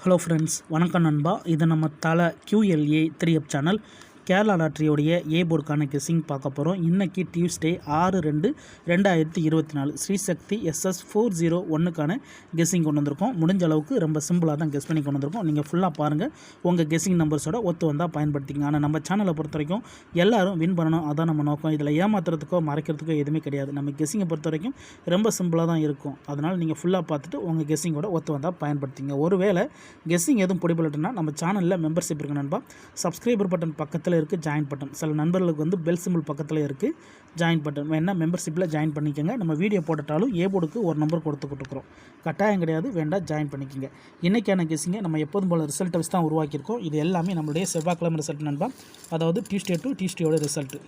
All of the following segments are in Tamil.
ஹலோ ஃப்ரெண்ட்ஸ், வணக்கம் நண்பா. இது நம்ம தலை QLA 3 சேனல் கேரளா லாட்ரியோடைய ஏ போர்டுக்கான கெஸ்ஸிங் பார்க்க போகிறோம். இன்றைக்கி டியூஸ்டே 6/2/2024 ஸ்ரீசக்தி SS 401க்கான கெஸ்ஸிங் கொண்டு வந்திருக்கோம். முடிஞ்ச அளவுக்கு ரொம்ப சிம்பிளாக தான் கெஸ் பண்ணி கொண்டு வந்திருக்கோம். நீங்கள் ஃபுல்லாக பாருங்கள், உங்கள் கெஸ்ஸிங் நம்பர்ஸோட ஒத்து வந்தால் பயன்படுத்திங்க. ஆனால் நம்ம சேனலை பொறுத்த வரைக்கும் எல்லோரும் வின் பண்ணணும், அதான் நம்ம நோக்கம். இதில் ஏமாத்துறதுக்கோ மறைக்கிறதுக்கோ எதுவுமே கிடையாது. நம்ம கெஸ்ஸிங்கை பொறுத்த வரைக்கும் ரொம்ப சிம்பிளாக தான் இருக்கும். அதனால் நீங்கள் ஃபுல்லாக பார்த்துட்டு உங்கள் கெஸ்ஸிங்கோட ஒத்து வந்தால் பயன்படுத்திங்க. ஒருவேளை கெஸ்ஸிங் எதுவும் பிடிபடட்டுன்னா நம்ம சேனலில் மெம்பர்ஷிப் இருக்கு நண்பா. சப்ஸ்கிரைபர் பட்டன் பக்கத்தில் இருக்குது, ஜாயின் பட்டன். சில நண்பர்களுக்கு வந்து பெல் சிம்பிள் பக்கத்தில் இருக்குது, ஜாயின் பட்டன். வேணால் மெம்பர்ஷிப்பில் ஜாயின் பண்ணிக்கோங்க. நம்ம வீடியோ போட்டுட்டாலும் ஏ போர்டுக்கு ஒரு நம்பர் கொடுத்துக்கிட்டுருக்குறோம், கட்டாயம் கிடையாது, வேண்டாம் ஜாயின் பண்ணிக்கோங்க. இன்றைக்கான கெஸ்ஸிங்கை நம்ம எப்போதும் போல் ரிசல்ட்டை வச்சு தான் உருவாக்கியிருக்கோம். இது எல்லாமே நம்மளுடைய செவ்வாய்க்கிழமை ரிசல்ட் நண்பா. அதாவது டியூஸ்டே டு டியூஸ்டேயோட ரிசல்ட்டு.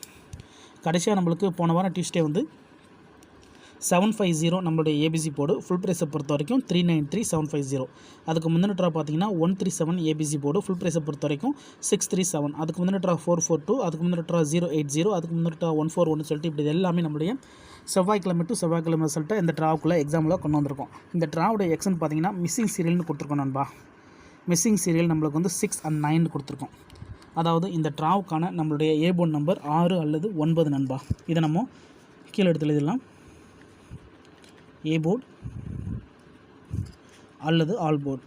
கடைசியாக நம்மளுக்கு போன வாரம் டியூஸ்டே வந்து 750 நம்மளுடைய ஏபிசி போர்டு ஃபுல் ப்ரைஸை பொறுத்த வரைக்கும் 393,750. அதுக்கு முந்தின ட்ரா பார்த்தீங்கன்னா 137 ஏபிசி போர்டு ஃபுல் ப்ரைஸை பொறுத்த வரைக்கும் 637. அதுக்கு முந்தின ட்ரா 442, அதுக்கு முந்தின ட்ரா 080, அதுக்கு முந்தின ட்ரா 141 சொல்லிட்டு இப்படி எல்லாமே நம்மளுடைய செவ்வாய்க்கிழமை டு செவ்வாய்க்கிழமை ரிசல்ட்டை இந்த ட்ராவுக்குள்ளே எக்ஸாமில் கொண்டு வந்திருக்கோம். இந்த ட்ராவுடைய எக்ஸ்ன்னு பார்த்தீங்கன்னா மிஸ்ஸிங் சீரியல்னு கொடுத்துருக்கோம் நண்பா. மிஸ்ஸிங் சீரியல் நம்மளுக்கு வந்து 6 and 9 கொடுத்துருக்கோம். அதாவது இந்த ட்ராவுக்கான நம்மளுடைய ஏ போர்டு நம்பர் 6 அல்லது 9 நண்பா. இதை நம்ம கீழே எடுத்து எழுதிடலாம். ஏ போர்டு அல்லது ஆல் போர்டு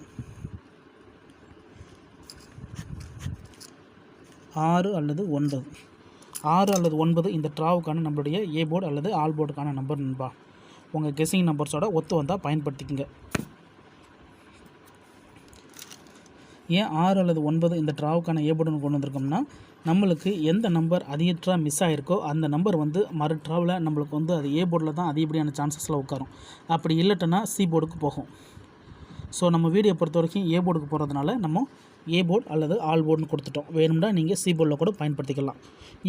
6 அல்லது 9. 6 அல்லது 9 இந்த ட்ராவுக்கான நம்மளுடைய ஏ போர்டு அல்லது ஆல் போர்டுக்கான நம்பர் நண்பா. உங்கள் கெஸ்ஸிங் நம்பர்ஸோட ஒத்து வந்தால் பயன்படுத்திக்கங்க. ஏன் 6 அல்லது 9 இந்த ட்ராவுக்கான ஏ போர்டுன்னு கொண்டு வந்திருக்கோம்னா, நம்மளுக்கு எந்த நம்பர் அதிகமாக மிஸ் ஆகிருக்கோ அந்த நம்பர் வந்து மறு ட்ராவில் நம்மளுக்கு வந்து அது ஏ போர்டில் தான் அதிகப்படியான சான்சஸில் உட்காரும். அப்படி இல்லைட்டனா சி போர்டுக்கு போகும். ஸோ நம்ம வீடியோ பொறுத்த வரைக்கும் ஏ போர்டுக்கு போகிறதுனால நம்ம ஏ போர்டு அல்லது ஆல் போர்டுன்னு கொடுத்துட்டோம். வேணும்னா நீங்கள் சி போர்டில் கூட பயன்படுத்திக்கலாம்.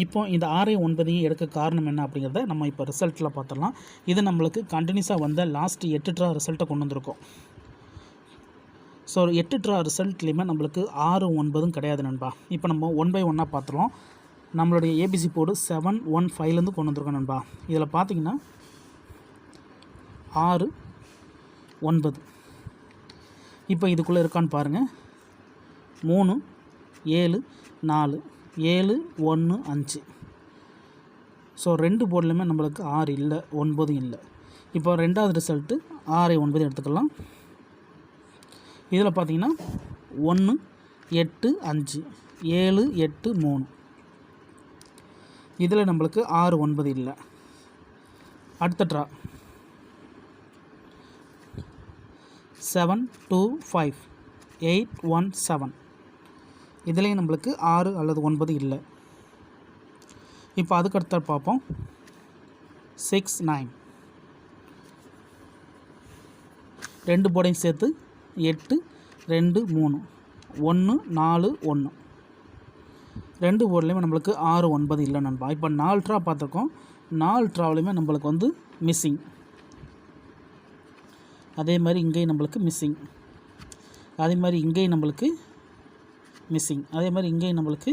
இப்போ இந்த 6 9 எடுக்க காரணம் என்ன அப்படிங்கிறத நம்ம இப்போ ரிசல்ட்டில் பார்த்துடலாம். இது நம்மளுக்கு கண்டினியூஸாக வந்த லாஸ்ட் 8 ட்ரா ரிசல்ட்டை கொண்டு வந்திருக்கோம். ஸோ 8 ட்ரா ரிசல்ட்லேயுமே நம்மளுக்கு 6 9 கிடையாது நண்பா. இப்போ நம்ம 1 by 1 பார்த்துருவோம். நம்மளுடைய ஏபிசி போர்டு 715லேருந்து கொண்டு வந்திருக்கோம் நண்பா. இதில் பார்த்தீங்கன்னா 6 9 இப்போ இதுக்குள்ளே இருக்கான்னு பாருங்கள். 3 7 4 7 1 5. ஸோ 2 போர்டுலையுமே நம்மளுக்கு 6 இல்லை, 9 இல்லை. இப்போ ரெண்டாவது ரிசல்ட்டு 6 9 எடுத்துக்கலாம். இதில் பார்த்தீங்கன்னா 1 8 5 7 8 3. இதில் நம்மளுக்கு 6 9 இல்லை. அடுத்த ட்ரா 7 2 5 8 1 7. இதுலேயும் நம்மளுக்கு 6 அல்லது 9 இல்லை. இப்போ அதுக்கடுத்த பார்ப்போம். 6 9. 2 போர்டையும் சேர்த்து 8 2 3 1 4 1. 2 போர்ட்லேயுமே நம்மளுக்கு 6 9 இல்லை நண்பா. இப்போ 4 ட்ரா பார்த்துருக்கோம். 4 ட்ராவிலையுமே நம்மளுக்கு வந்து மிஸ்ஸிங். அதே மாதிரி இங்கேயும் நம்மளுக்கு மிஸ்ஸிங். அதே மாதிரி இங்கேயும் நம்மளுக்கு மிஸ்ஸிங். அதே மாதிரி இங்கேயும் நம்மளுக்கு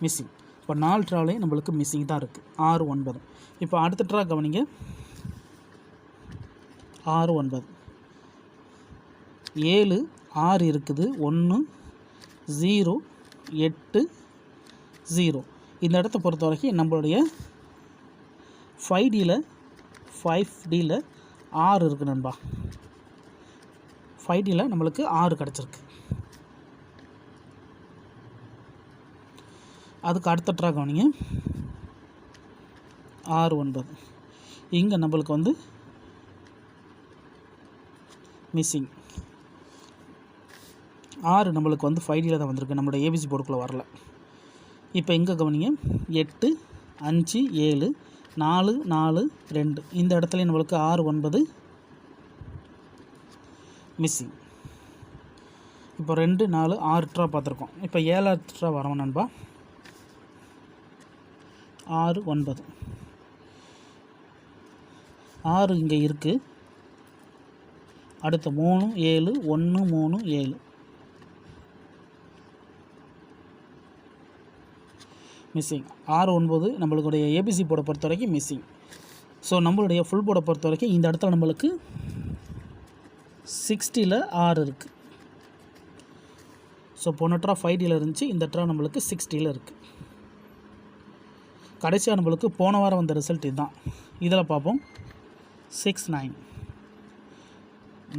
மிஸ்ஸிங். இப்போ 4 ட்ராவிலையும் நம்மளுக்கு மிஸ்ஸிங் தான் இருக்குது, 6 9. இப்போ அடுத்த ட்ரா கவனிங்க. 6 9 7 6 இருக்குது. 1 0 8 0. இந்த இடத்த பொறுத்த வரைக்கும் நம்மளுடைய 5Dயில் 6 இருக்குது நண்பா. 5Dயில் நம்மளுக்கு 6 கிடச்சிருக்கு. அதுக்கு அடுத்த ட்ரா கவனிங்க. 6 9. இங்கே நம்மளுக்கு வந்து மிஸ்ஸிங். 6 நம்மளுக்கு வந்து 5Dயில் தான் வந்திருக்கு, நம்மளோட ஏபிசி போர்டுக்குள்ளே வரல. இப்போ இங்கே கவனிங்க. 8 5 7 4 4 2. இந்த இடத்துலையும் நம்மளுக்கு 6 9 மிஸ்ஸிங். இப்போ 2 4 6 ட்ரா பார்த்துருக்கோம். இப்போ 7வது ட்ரா வரோம் நண்பா. 6 9. 6 இங்கே இருக்குது. அடுத்து 3 7 1 3 7. மிஸ்ஸிங். 6 9 நம்மளுடைய ஏபிசி போர்டை பொறுத்த வரைக்கும் மிஸ்ஸிங். ஸோ நம்மளுடைய ஃபுல் போர்டை பொறுத்த வரைக்கும் இந்த இடத்துல நம்மளுக்கு 60ல் 6 இருக்குது. ஸோ போன ட்ரா 5Dயில் இருந்துச்சு, இந்த ட்ரா நம்மளுக்கு 60ல் இருக்குது. கடைசியாக நம்மளுக்கு போன வாரம் வந்த ரிசல்ட் இதுதான். இதில் பார்ப்போம். 6 9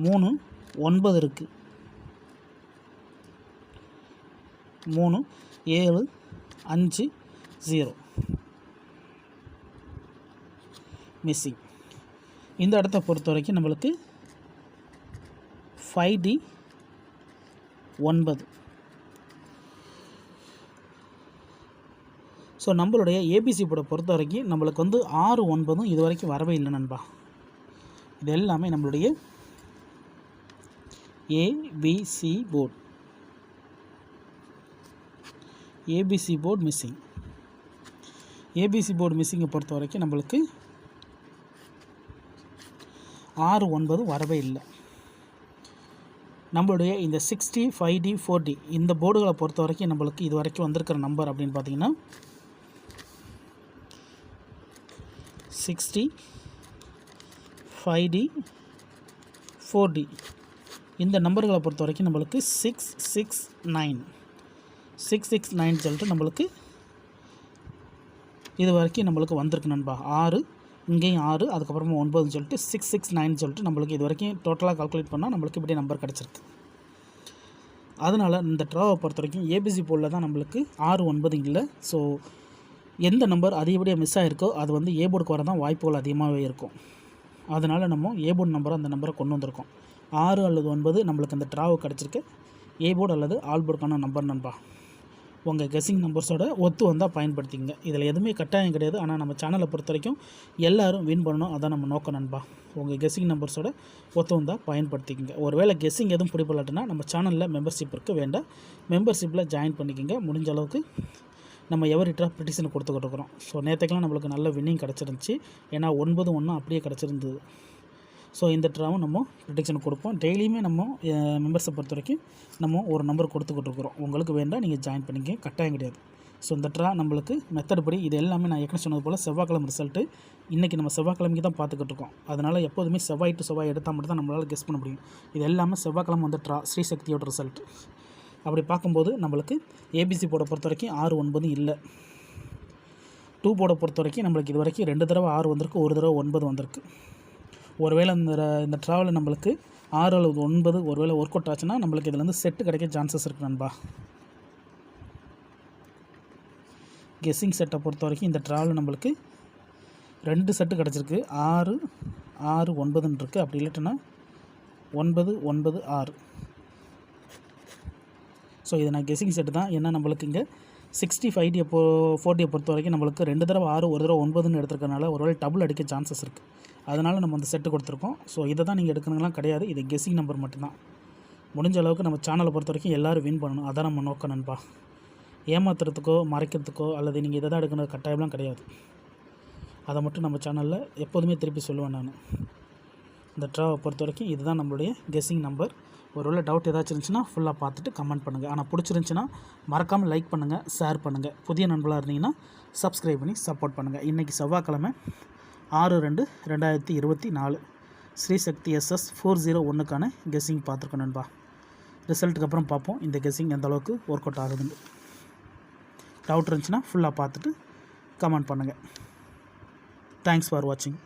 3 9 இருக்குது. 3 7 5 0 மிஸ்ஸிங். இந்த இடத்த பொறுத்த வரைக்கும் நம்மளுக்கு 5D 9. ஸோ நம்மளுடைய ஏபிசி போர்டை பொறுத்த வரைக்கும் நம்மளுக்கு வந்து 6 9 இது வரைக்கும் வரவே இல்லை நண்பா. இது எல்லாமே நம்மளுடைய ABC board. ABC board missing. ABC board மிஸ்ஸிங்கை பொறுத்த வரைக்கும் நம்மளுக்கு 6 9 வரவே இல்லை. நம்மளுடைய இந்த 60 5D 4D இந்த போர்டுகளை பொறுத்த வரைக்கும் நம்மளுக்கு இது வரைக்கும் வந்திருக்கிற நம்பர் அப்படின்னு பார்த்தீங்கன்னா 60 5D 4D இந்த நம்பர்களை பொறுத்த வரைக்கும் நம்மளுக்கு 669 சொல்லிட்டு நம்மளுக்கு இது வரைக்கும் நம்மளுக்கு வந்திருக்கு நண்பா. 6 இங்கேயும் 6 அதுக்கப்புறமா 9 சொல்லிட்டு 669 சொல்லிட்டு நம்மளுக்கு இது வரைக்கும் டோட்டலாக கால்குலேட் பண்ணால் நம்மளுக்கு இப்படி நம்பர் கிடச்சிருக்கு. அதனால் இந்த ட்ராவை பொறுத்த வரைக்கும் ஏபிசி போர்டில் தான் நம்மளுக்கு 6 9 இல்லை. ஸோ எந்த நம்பர் அதிகப்படியாக மிஸ் ஆகிருக்கோ அது வந்து ஏ போர்டுக்கு வர தான் வாய்ப்புகள் அதிகமாகவே இருக்கும். அதனால் நம்ம ஏ போர்டு நம்பரை அந்த நம்பரை கொண்டு வந்திருக்கோம். 6 அல்லது 9 நம்மளுக்கு அந்த ட்ராவு கிடச்சிருக்கு. ஏ போர்டு அல்லது ஆல் போர்டுக்கான நம்பர் நண்பா. உங்கள் கெஸ்ஸிங் நம்பர்ஸோட ஒத்து வந்தால் பயன்படுத்திங்க. இதில் எதுவுமே கட்டாயம் கிடையாது. ஆனால் நம்ம சேனலை பொறுத்த வரைக்கும் எல்லோரும் வின் பண்ணணும், அதான் நம்ம நோக்கம் நண்பா. உங்கள் கெஸ்ஸிங் நம்பர்ஸோட ஒத்து வந்தால் பயன்படுத்திக்கங்க. ஒருவேளை கெஸ்ஸிங் எதுவும் பிடிப்படலாட்டினா நம்ம சேனலில் மெம்பர்ஷிப் இருக்குது, வேண்டாம் மெம்பர்ஷிப்பில் ஜாயின் பண்ணிக்கோங்க. முடிஞ்ச அளவுக்கு நம்ம எவரி ட்ரா ப்ரிடிக்ஷன் கொடுத்துக்கிட்டு இருக்கிறோம். ஸோ நேற்றுக்கெல்லாம் நம்மளுக்கு நல்ல வின்னிங் கிடச்சிருந்துச்சி. ஏன்னா 9 1 அப்படியே கிடச்சிருந்தது. ஸோ இந்த ட்ராவும் நம்ம ப்ரிடிக்ஷன் கொடுப்போம். டெய்லியுமே நம்ம மெம்பர்ஸை பொறுத்த வரைக்கும் நம்ம ஒரு நம்பர் கொடுத்துக்கிட்டு இருக்கிறோம். உங்களுக்கு வேண்டாம் நீங்கள் ஜாயின் பண்ணிக்க, கட்டாயம் கிடையாது. ஸோ இந்த ட்ரா நம்மளுக்கு மெத்தட் படி இது எல்லாமே நான் ஏற்கனவே சொன்னது போல் செவ்வாய்க்கிழமை ரிசல்ட்டு. இன்றைக்கி நம்ம செவ்வாய்க்கிழமைக்கு தான் பார்த்துக்கிட்டு இருக்கோம். அதனால் எப்போதுமே செவ்வாய் டு செவ்வாய் எடுத்தால் மட்டும் தான் நம்மளால் கெஸ் பண்ண முடியும். இது எல்லாமே செவ்வாய்க்கிழமை வந்து ட்ரா ஸ்ரீசக்தியோட ரிசல்ட். அப்படி பார்க்கும்போது நம்மளுக்கு ஏபிசி போர்டை பொறுத்த வரைக்கும் 6 9 இல்லை. 2 போர்டை பொறுத்த வரைக்கும் நம்மளுக்கு இது வரைக்கும் 2 தடவை 6 வந்திருக்கு, ஒரு தடவை 9 வந்திருக்கு. ஒருவேளை இந்த ட்ராவலில் நம்மளுக்கு 6 அல்லது 9 ஒருவேளை ஒர்க் அவுட் ஆச்சுன்னா நம்மளுக்கு இதுலேருந்து செட்டு கிடைக்க சான்சஸ் இருக்குது நண்பா. கெஸ்ஸிங் செட்டை பொறுத்த வரைக்கும் இந்த ட்ராவலில் நம்மளுக்கு 2 செட்டு கிடச்சிருக்கு. 6 6 9ன்னு இருக்குது. அப்படி இல்லைட்டுன்னா 9 9 6. ஸோ இது நான் கெஸ்ஸிங் செட்டு தான். ஏன்னா நம்மளுக்கு இங்கே 60 5D 4D பொறுத்த வரைக்கும் நம்மளுக்கு 2 தடவை 6 ஒரு தடவை 9ன்னு எடுத்துருக்கனால ஒருவேளை டபுள் அடிக்க சான்சஸ் இருக்குது. அதனால் நம்ம அந்த செட்டு கொடுத்துருக்கோம். ஸோ இதை தான் நீங்கள் எடுக்கணுங்கலாம் கிடையாது. இது கெஸ்ஸிங் நம்பர் மட்டும்தான். முடிஞ்ச அளவுக்கு நம்ம சேனலை பொறுத்த வரைக்கும் எல்லோரும் வின் பண்ணணும், அதான் நம்ம நோக்கம் நண்பா. ஏமாத்துறதுக்கோ மறைக்கிறதுக்கோ அல்லது நீங்கள் இதை தான் எடுக்கணும் கட்டாயம்லாம் கிடையாது. அதை மட்டும் நம்ம சேனலில் எப்போதுமே திருப்பி சொல்லுவேன் நான். இந்த ட்ராவை பொறுத்த வரைக்கும் இதுதான் நம்மளுடைய கெஸ்ஸிங் நம்பர். ஒருவேளை டவுட் ஏதாச்சும் இருந்துச்சுன்னா ஃபுல்லாக பார்த்துட்டு கமெண்ட் பண்ணுங்கள். ஆனால் பிடிச்சிருந்துச்சின்னா மறக்காமல் லைக் பண்ணுங்கள், ஷேர் பண்ணுங்கள். புதிய நண்பர்களாக இருந்தீங்கன்னா சப்ஸ்கிரைப் பண்ணி சப்போர்ட் பண்ணுங்கள். இன்றைக்கி செவ்வாய்க்கிழமை 6/2/2024 ஸ்ரீசக்தி SS 401க்கான கெஸ்ஸிங் பார்த்துருக்கோம் நண்பா. ரிசல்ட்டுக்கு அப்புறம் பார்ப்போம் இந்த கெஸ்ஸிங் எந்த அளவுக்கு ஒர்க் அவுட் ஆகுதுன்னு. டவுட் இருந்துச்சுன்னா ஃபுல்லாக பார்த்துட்டு கமெண்ட் பண்ணுங்கள். தேங்க்ஸ் ஃபார் வாட்சிங்.